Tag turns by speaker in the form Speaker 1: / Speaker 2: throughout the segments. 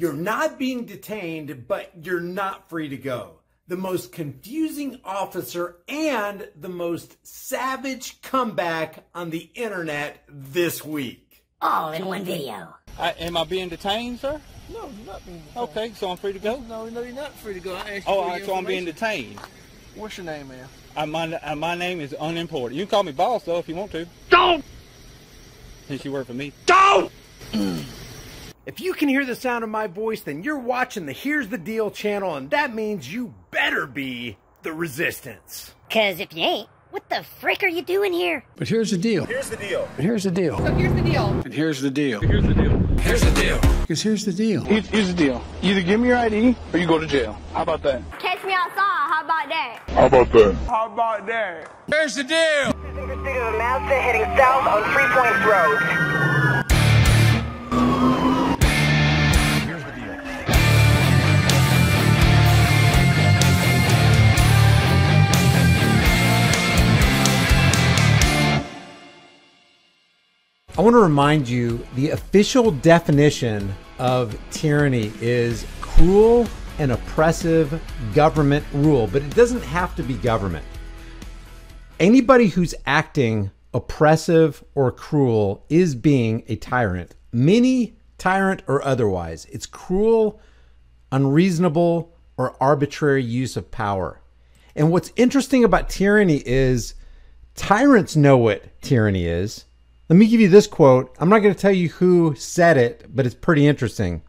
Speaker 1: You're not being detained, but you're not free to go. The most confusing officer and the most savage comeback on the internet this week.
Speaker 2: All in one video.
Speaker 3: Am I being detained, sir?
Speaker 4: No, you're not being detained.
Speaker 3: Okay, so I'm free to go?
Speaker 4: No, you're not free to go. I asked
Speaker 3: Oh, so I'm being detained.
Speaker 4: What's your name, man?
Speaker 3: My name is unimportant. You can call me boss, though, if you want to.
Speaker 4: Don't!
Speaker 3: Since you work for me.
Speaker 4: Don't!
Speaker 1: If you can hear the sound of my voice, then you're watching the Here's the Deal channel, and that means you better be the resistance.
Speaker 2: 'Cause if you ain't, what the frick are you doing here?
Speaker 5: But here's the deal.
Speaker 6: Here's the deal.
Speaker 5: But here's the deal.
Speaker 7: So here's the deal.
Speaker 5: And here's the deal.
Speaker 6: Here's the deal.
Speaker 5: Here's the deal. Because here's the deal.
Speaker 6: Here's the deal. Either give me your ID or you go to jail. How about that?
Speaker 8: Catch me outside. How about that?
Speaker 6: How about that? How about that?
Speaker 5: Here's the deal.
Speaker 8: Pursuit of a Mazda heading south on 3 Points Road.
Speaker 6: Here's the deal.
Speaker 1: I want to remind you, the official definition of tyranny is cruel and oppressive government rule, but it doesn't have to be government. Anybody who's acting oppressive or cruel is being a tyrant, mini tyrant or otherwise. It's cruel, unreasonable, or arbitrary use of power. And what's interesting about tyranny is tyrants know what tyranny is. Let me give you this quote. I'm not going to tell you who said it, but it's pretty interesting.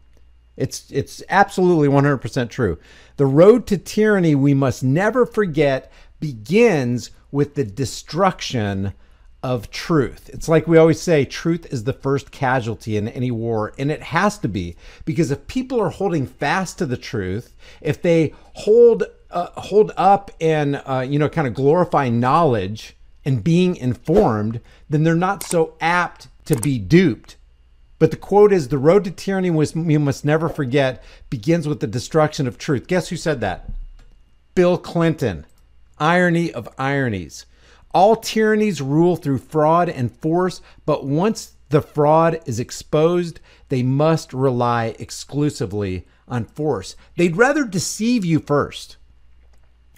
Speaker 1: It's absolutely 100% true. The road to tyranny, we must never forget, begins with the destruction of truth. It's like we always say, truth is the first casualty in any war, and it has to be, because if people are holding fast to the truth, if they hold up and kind of glorify knowledge and being informed, then they're not so apt to be duped. But the quote is, the road to tyranny, we must never forget, begins with the destruction of truth. Guess who said that? Bill Clinton. Irony of ironies. All tyrannies rule through fraud and force, but once the fraud is exposed, they must rely exclusively on force. They'd rather deceive you first.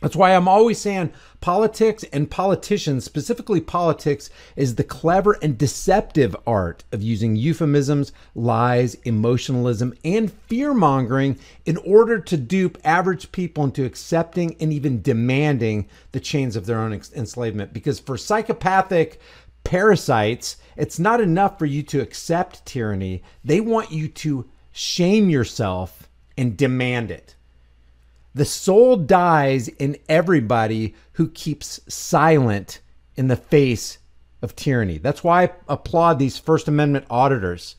Speaker 1: That's why I'm always saying politics and politicians, specifically politics, is the clever and deceptive art of using euphemisms, lies, emotionalism, and fear-mongering in order to dupe average people into accepting and even demanding the chains of their own enslavement. Because for psychopathic parasites, it's not enough for you to accept tyranny. They want you to shame yourself and demand it. The soul dies in everybody who keeps silent in the face of tyranny. That's why I applaud these First Amendment auditors,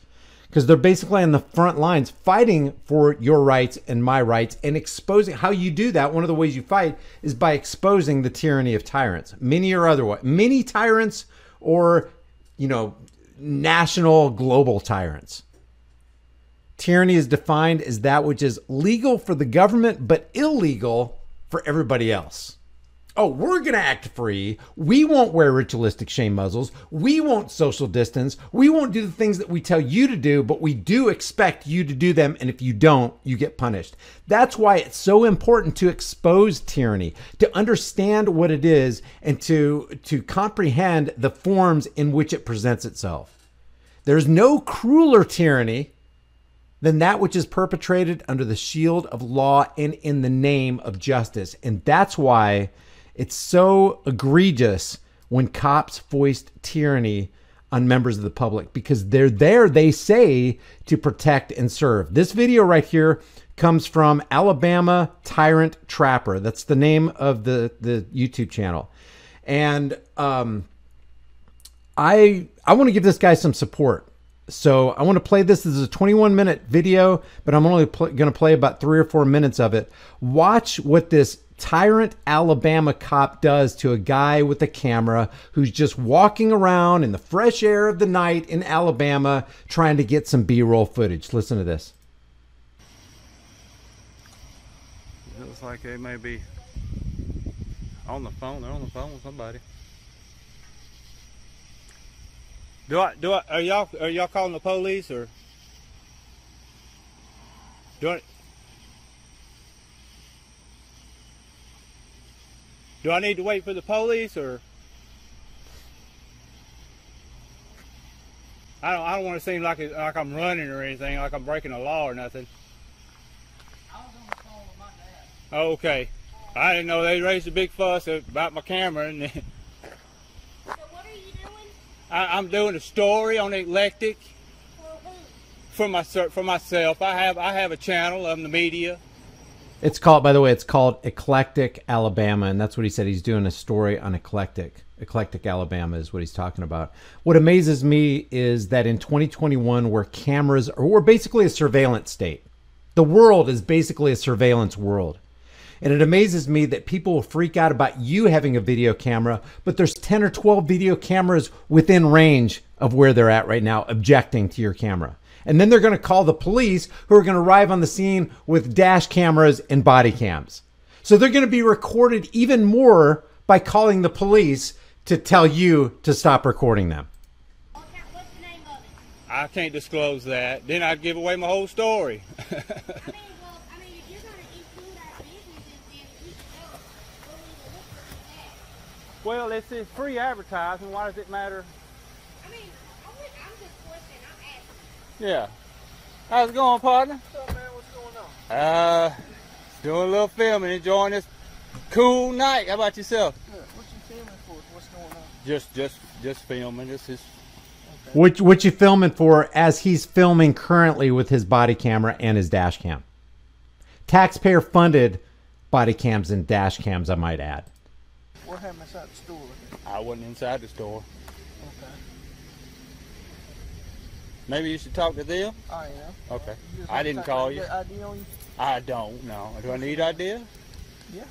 Speaker 1: because they're basically on the front lines fighting for your rights and my rights and exposing how you do that. One of the ways you fight is by exposing the tyranny of tyrants, many or otherwise, many tyrants or, national global tyrants. Tyranny is defined as that which is legal for the government, but illegal for everybody else. Oh, we're going to act free. We won't wear ritualistic shame muzzles. We won't social distance. We won't do the things that we tell you to do, but we do expect you to do them. And if you don't, you get punished. That's why it's so important to expose tyranny, to understand what it is, and to comprehend the forms in which it presents itself. There's no crueler tyranny than that which is perpetrated under the shield of law and in the name of justice. And that's why it's so egregious when cops foist tyranny on members of the public, because they're there, they say, to protect and serve. This video right here comes from Alabama Tyrant Trapper. That's the name of the YouTube channel. And I want to give this guy some support. So I want to play this. This is a 21-minute video, but I'm only going to play about 3 or 4 minutes of it. Watch what this tyrant Alabama cop does to a guy with a camera who's just walking around in the fresh air of the night in Alabama trying to get some B-roll footage. Listen to this.
Speaker 3: It looks like they may be on the phone. They're on the phone with somebody. Are y'all calling the police or? Do I need to wait for the police, or I don't want to seem like I'm running or anything, like I'm breaking a law or nothing.
Speaker 4: I was on the phone with my dad.
Speaker 3: Oh, okay. I didn't know they raised a big fuss about my camera. And
Speaker 2: So what are you doing?
Speaker 3: I'm doing a story on the eclectic
Speaker 2: For who?
Speaker 3: for myself. I have a channel on the media.
Speaker 1: It's called, by the way, it's called Eclectic Alabama, and that's what he said. He's doing a story on Eclectic Alabama is what he's talking about. What amazes me is that in 2021, where cameras are, we're basically a surveillance state. The world is basically a surveillance world. And it amazes me that people will freak out about you having a video camera, but there's 10 or 12 video cameras within range of where they're at right now, objecting to your camera. And then they're going to call the police, who are going to arrive on the scene with dash cameras and body cams. So they're going to be recorded even more by calling the police to tell you to stop recording them.
Speaker 2: What's the name of it?
Speaker 3: I can't disclose that. Then I'd give away my whole story.
Speaker 2: I mean, if you're going to include our businesses, then we should know. We'll leave a list for that.
Speaker 3: Well, it's free advertising. Why does it matter?
Speaker 2: I mean, I'm just questioning. I'm asking.
Speaker 3: Yeah. How's it going, partner?
Speaker 4: What's up, man? What's going on?
Speaker 3: Doing a little filming, enjoying this cool night. How about yourself?
Speaker 4: Good. What you filming for? What's going on?
Speaker 3: Just filming. This is
Speaker 1: What you filming for as he's filming currently with his body camera and his dash cam. Taxpayer funded body cams and dash cams, I might add.
Speaker 4: What happened inside the store?
Speaker 3: I wasn't inside the store.
Speaker 4: Okay.
Speaker 3: Maybe you should talk to them.
Speaker 4: I am.
Speaker 3: Okay.
Speaker 4: You just
Speaker 3: I didn't call you.
Speaker 4: Get ID on you?
Speaker 3: I don't know. Do I need idea?
Speaker 4: Yeah.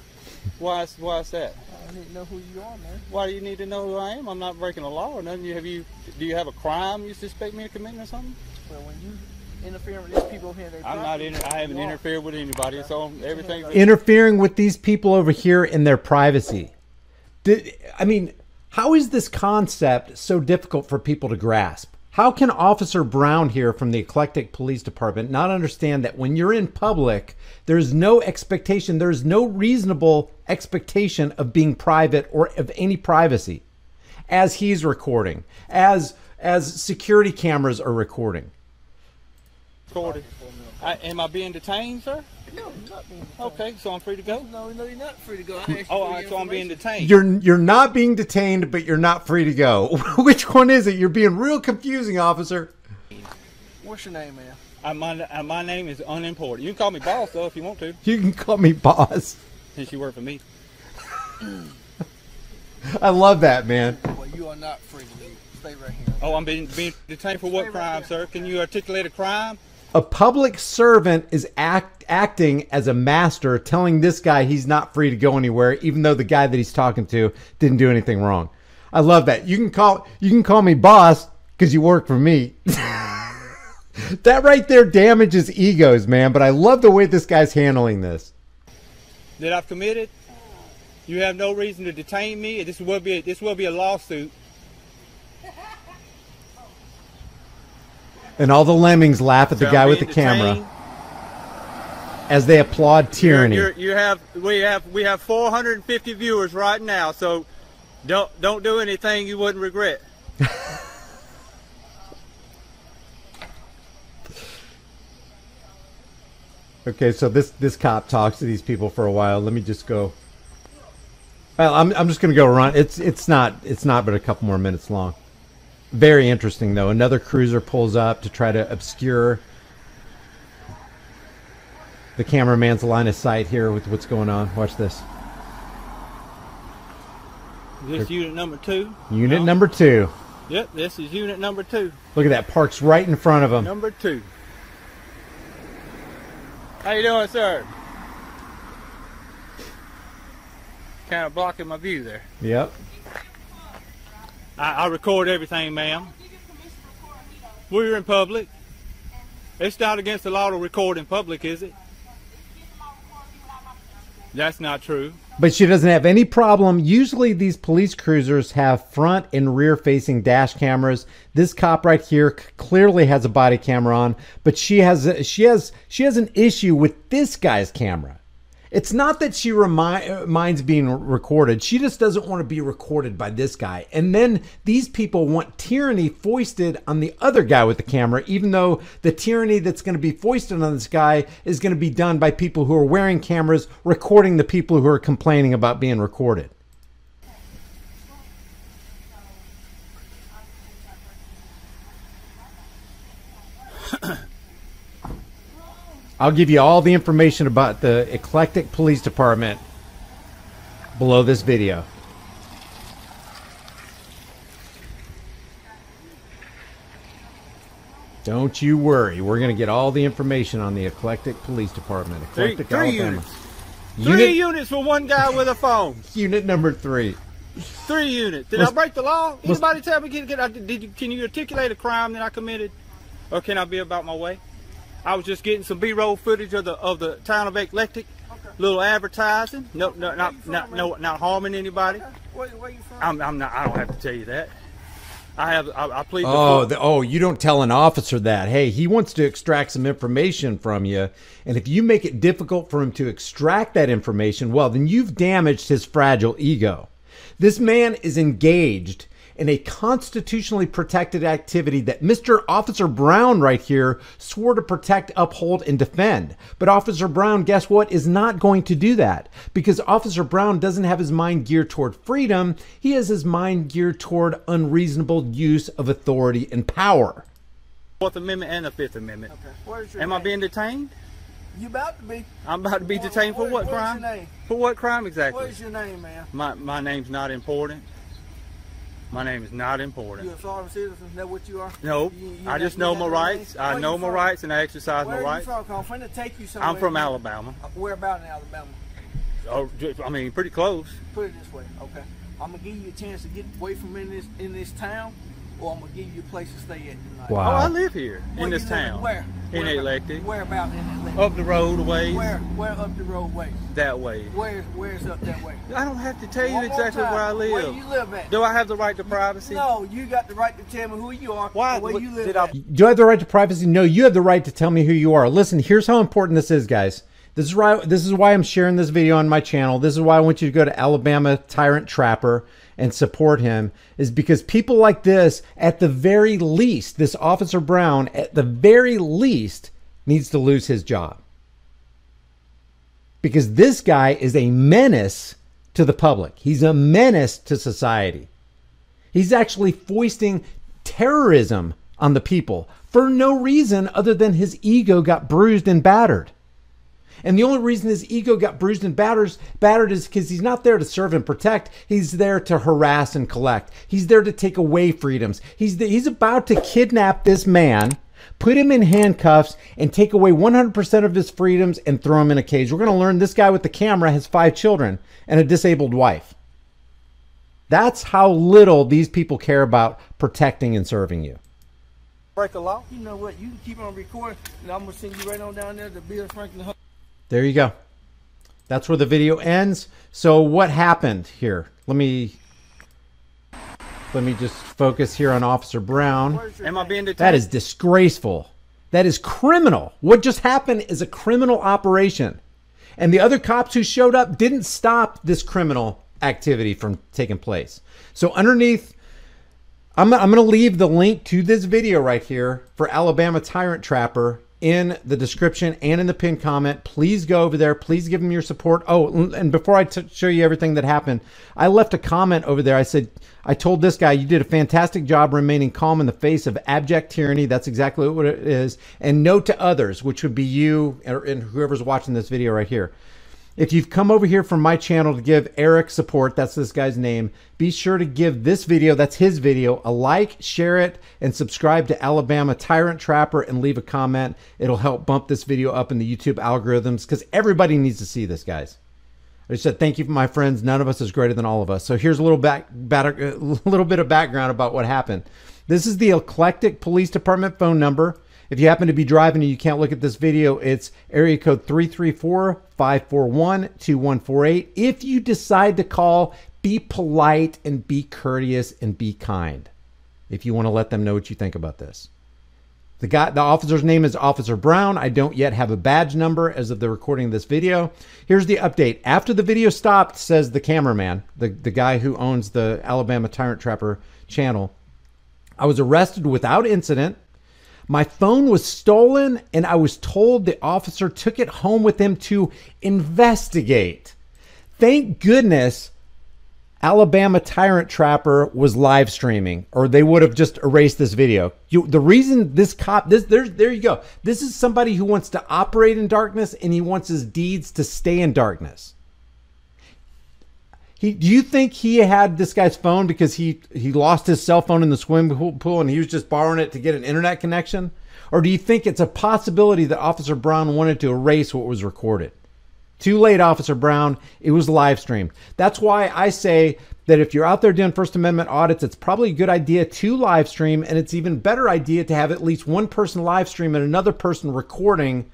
Speaker 3: Why is that?
Speaker 4: I need to know who you are, man.
Speaker 3: Why do you need to know who I am? I'm not breaking a law or nothing. Do you have a crime you suspect me of committing or something?
Speaker 4: Well, when you interfere with these people here, they
Speaker 3: I'm not. I haven't interfered with anybody. So everything.
Speaker 1: Interfering with these people over here in their privacy. I mean, how is this concept so difficult for people to grasp? How can Officer Brown here from the Eclectic Police Department not understand that when you're in public, there's no expectation, there's no reasonable expectation of being private or of any privacy as he's recording, as security cameras are recording?
Speaker 3: Am I being detained, sir?
Speaker 4: No, you're not being detained.
Speaker 3: Okay, so I'm free to go?
Speaker 4: No, you're not free to go. I asked you
Speaker 3: Oh,
Speaker 4: for
Speaker 3: all
Speaker 4: your
Speaker 3: right, so I'm being
Speaker 4: information.
Speaker 3: detained.
Speaker 1: You're not being detained, but you're not free to go. Which one is it? You're being real confusing, officer.
Speaker 4: What's your name, man?
Speaker 3: My name is unimportant. You can call me boss, though, if you want to.
Speaker 1: You can call me boss.
Speaker 3: Since you work for me.
Speaker 1: I love that, man.
Speaker 4: Well, you are not free to leave. Stay right here.
Speaker 3: Oh, I'm being detained for what crime, sir? Can you articulate a crime?
Speaker 1: A public servant is acting as a master, telling this guy he's not free to go anywhere, even though the guy that he's talking to didn't do anything wrong. I love that. You can call me boss because you work for me. That right there damages egos, man. But I love the way this guy's handling this.
Speaker 3: That I've committed? You have no reason to detain me. This will be a lawsuit.
Speaker 1: And all the lemmings laugh at the
Speaker 3: So
Speaker 1: guy
Speaker 3: I'm
Speaker 1: with the
Speaker 3: being
Speaker 1: camera
Speaker 3: detained.
Speaker 1: as they applaud tyranny.
Speaker 3: We have 450 viewers right now, so don't do anything you wouldn't regret.
Speaker 1: Okay, so this cop talks to these people for a while. Let me just go. Well, I'm just gonna go run. It's not but a couple more minutes long. Very interesting though. Another cruiser pulls up to try to obscure the cameraman's line of sight here with what's going on. Watch this.
Speaker 3: Is this unit number 2?
Speaker 1: Unit
Speaker 3: No?
Speaker 1: number 2.
Speaker 3: Yep, this is unit number 2.
Speaker 1: Look at that. Parks right in front of him.
Speaker 3: Number 2. How you doing, sir? Kind of blocking my view there.
Speaker 1: Yep.
Speaker 3: I record everything, ma'am. We're in public. It's not against the law to record in public, is it? That's not true.
Speaker 1: But she doesn't have any problem. Usually these police cruisers have front and rear facing dash cameras. This cop right here clearly has a body camera on, but she has an issue with this guy's camera. It's not that she minds being recorded. She just doesn't want to be recorded by this guy. And then these people want tyranny foisted on the other guy with the camera, even though the tyranny that's going to be foisted on this guy is going to be done by people who are wearing cameras, recording the people who are complaining about being recorded. I'll give you all the information about the eclectic police department below this video. Don't you worry. We're going to get all the information on the eclectic police department. Eclectic
Speaker 3: Three
Speaker 1: Alabama.
Speaker 3: units. Three units for one guy with a phone.
Speaker 1: Unit number 3.
Speaker 3: 3 units. Did I break the law? Anybody tell me, can you articulate a crime that I committed? Or can I be about my way? I was just getting some B-roll footage of the town of Eclectic. Okay. Little advertising. Not harming anybody.
Speaker 4: Okay. Where you from?
Speaker 3: I don't have to tell you that. I plead.
Speaker 1: You don't tell an officer that. Hey, he wants to extract some information from you, and if you make it difficult for him to extract that information, well, then you've damaged his fragile ego. This man is engaged in a constitutionally protected activity that Mr. Officer Brown right here swore to protect, uphold, and defend. But Officer Brown, guess what, is not going to do that, because Officer Brown doesn't have his mind geared toward freedom. He has his mind geared toward unreasonable use of authority and power.
Speaker 3: Fourth Amendment and the Fifth Amendment.
Speaker 4: Okay.
Speaker 3: Am I being detained?
Speaker 4: You about to be.
Speaker 3: I'm about to be detained for what crime?
Speaker 4: What's your name?
Speaker 3: For what crime exactly?
Speaker 4: What is your name, man?
Speaker 3: My name's not important. My name is not important.
Speaker 4: You a foreign citizen? Is that what you are?
Speaker 3: No, I just know my rights. I know my rights and I exercise my rights.
Speaker 4: Where are you from? I'm finna take you somewhere.
Speaker 3: I'm from Alabama.
Speaker 4: Where about in Alabama?
Speaker 3: Oh, I mean, pretty close.
Speaker 4: Put it this way, okay? I'm gonna give you a chance to get away from in this town, or I'm gonna give you a place to stay at tonight.
Speaker 1: Wow.
Speaker 3: Oh, I live here in this town.
Speaker 4: Where?
Speaker 3: In Eclectic.
Speaker 4: Where about in Eclectic?
Speaker 3: Up the road a ways.
Speaker 4: Where up the road way?
Speaker 3: That way.
Speaker 4: Where's up that way?
Speaker 3: I don't have to tell you
Speaker 4: One more
Speaker 3: exactly
Speaker 4: time.
Speaker 3: where I live.
Speaker 4: Where you live at?
Speaker 3: Do I have the right to privacy?
Speaker 4: No, you got the right to tell me who you are.
Speaker 3: Why?
Speaker 4: Where you live
Speaker 3: Did
Speaker 4: at?
Speaker 1: Do I have the right to privacy? No, you have the right to tell me who you are. Listen, here's how important this is, guys. This is why I'm sharing this video on my channel. This is why I want you to go to Alabama Tyrant Trapper and support him, is because people like this, at the very least, this Officer Brown, at the very least, needs to lose his job. Because this guy is a menace to the public. He's a menace to society. He's actually foisting terrorism on the people for no reason other than his ego got bruised and battered. And the only reason his ego got bruised and battered is because he's not there to serve and protect. He's there to harass and collect. He's there to take away freedoms. He's about to kidnap this man, put him in handcuffs, and take away 100% of his freedoms and throw him in a cage. We're going to learn this guy with the camera has 5 children and a disabled wife. That's how little these people care about protecting and serving you.
Speaker 4: Break a law? You know what? You can keep on recording, and I'm going to send you right on down there to Bill Franklin.
Speaker 1: There you go. That's where the video ends. So what happened here? Let me just focus here on Officer Brown.
Speaker 3: Am I being detained?
Speaker 1: That is disgraceful. That is criminal. What just happened is a criminal operation. And the other cops who showed up didn't stop this criminal activity from taking place. So underneath, I'm going to leave the link to this video right here for Alabama Tyrant Trapper in the description and in the pinned comment. Please go over there. Please give them your support. Oh, and before I show you everything that happened, I left a comment over there. I said, I told this guy, you did a fantastic job remaining calm in the face of abject tyranny. That's exactly what it is. And note to others, which would be you and whoever's watching this video right here. If you've come over here from my channel to give Eric support, that's this guy's name, be sure to give this video, that's his video, a like, share it, and subscribe to Alabama Tyrant Trapper and leave a comment. It'll help bump this video up in the YouTube algorithms because everybody needs to see this, guys. I just said thank you, my friends. None of us is greater than all of us. So here's a little bit of background about what happened. This is the Eclectic Police Department phone number. If you happen to be driving and you can't look at this video, it's area code 334-541-2148. If you decide to call, be polite and be courteous and be kind. If you want to let them know what you think about this. The officer's name is Officer Brown. I don't yet have a badge number as of the recording of this video. Here's the update. After the video stopped, says the cameraman, the guy who owns the Alabama Tyrant Trapper channel, I was arrested without incident. My phone was stolen, and I was told the officer took it home with him to investigate. Thank goodness Alabama Tyrant Trapper was live streaming, or they would have just erased this video. The reason this cop, there you go. This is somebody who wants to operate in darkness, and he wants his deeds to stay in darkness. Do you think he had this guy's phone because he lost his cell phone in the swimming pool and he was just borrowing it to get an internet connection? Or do you think it's a possibility that Officer Brown wanted to erase what was recorded? Too late, Officer Brown. It was live streamed. That's why I say that if you're out there doing First Amendment audits, it's probably a good idea to live stream, and it's even better idea to have at least one person live stream and another person recording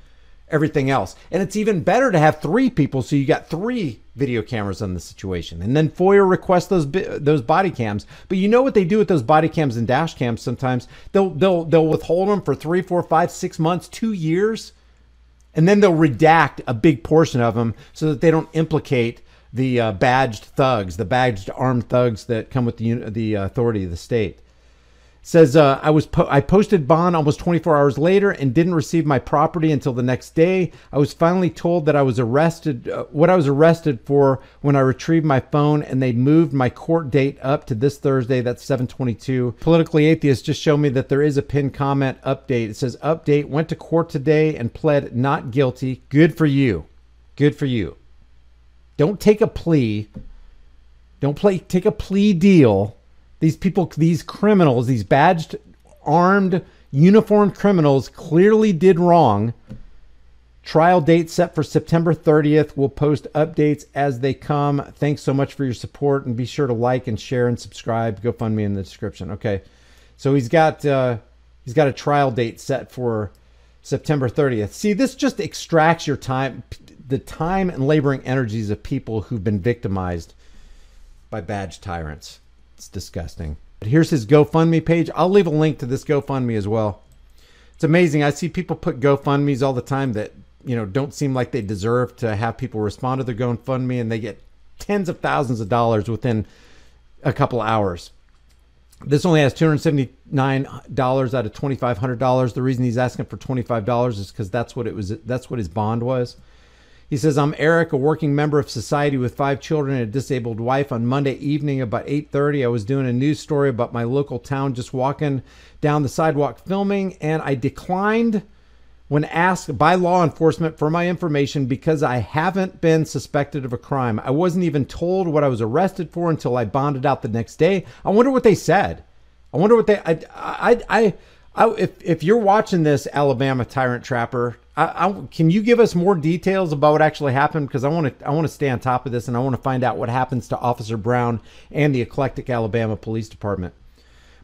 Speaker 1: everything else. And it's even better to have 3 people, so you got 3 video cameras on the situation. And then FOIA requests those body cams. But you know what they do with those body cams and dash cams sometimes? They'll withhold them for 3, 4, 5, 6 months, 2 years. And then they'll redact a big portion of them so that they don't implicate the badged thugs, the badged armed thugs that come with the authority of the state. Says I posted bond almost 24 hours later and didn't receive my property until the next day. I was finally told that I was arrested, what I was arrested for when I retrieved my phone, and they moved my court date up to this Thursday. That's 7/22. Politically Atheist just showed me that there is a pinned comment update. It says update, went to court today and pled not guilty. Good for you. Good for you. Don't take a plea. Take a plea deal. These people, these criminals, these badged, armed, uniformed criminals clearly did wrong. Trial date set for September 30th. We'll post updates as they come. Thanks so much for your support, and be sure to like and share and subscribe. GoFundMe in the description. Okay, so he's got a trial date set for September 30th. See, this just extracts your time, the time and laboring energies of people who've been victimized by badged tyrants. It's disgusting. But here's his GoFundMe page. I'll leave a link to this GoFundMe as well. It's amazing. I see people put GoFundMes all the time that, you know, don't seem like they deserve to have people respond to their GoFundMe, and they get tens of thousands of dollars within a couple hours. This only has $279 out of $2,500. The reason he's asking for $25 is because that's what his bond was. He says, I'm Eric, a working member of society with 5 children and a disabled wife. On Monday evening about 8:30, I was doing a news story about my local town, just walking down the sidewalk filming, and I declined when asked by law enforcement for my information because I haven't been suspected of a crime. I wasn't even told what I was arrested for until I bonded out the next day. I wonder what they said. I wonder what they... If you're watching this, Alabama Tyrant Trapper, can you give us more details about what actually happened? Because I want to stay on top of this, and I want to find out what happens to Officer Brown and the eclectic Alabama Police Department.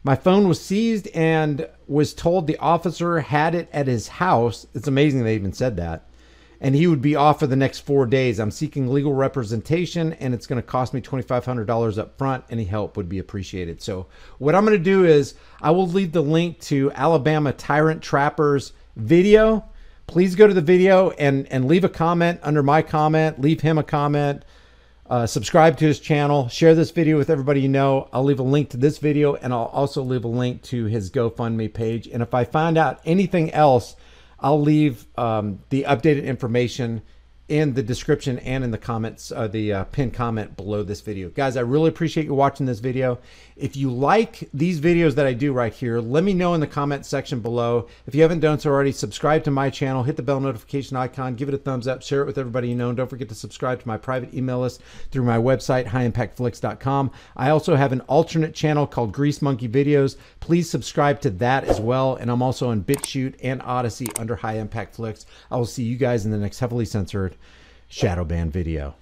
Speaker 1: My phone was seized and was told the officer had it at his house. It's amazing they even said that. And he would be off for the next 4 days. I'm seeking legal representation, and it's going to cost me $2,500 up front. Any help would be appreciated. So what I'm going to do is I will leave the link to Alabama Tyrant Trapper's video. Please go to the video and leave a comment under my comment. Leave him a comment. Subscribe to his channel. Share this video with everybody you know. I'll leave a link to this video, and I'll also leave a link to his GoFundMe page. And if I find out anything else, I'll leave the updated information in the description and in the comments, the pinned comment below this video. Guys, I really appreciate you watching this video. If you like these videos that I do right here, let me know in the comment section below. If you haven't done so already, subscribe to my channel, hit the bell notification icon, give it a thumbs up, share it with everybody you know, and don't forget to subscribe to my private email list through my website, highimpactflix.com. I also have an alternate channel called Grease Monkey Videos. Please subscribe to that as well, and I'm also on BitChute and Odyssey under High Impact Flicks. I will see you guys in the next heavily censored Shadow Ban video.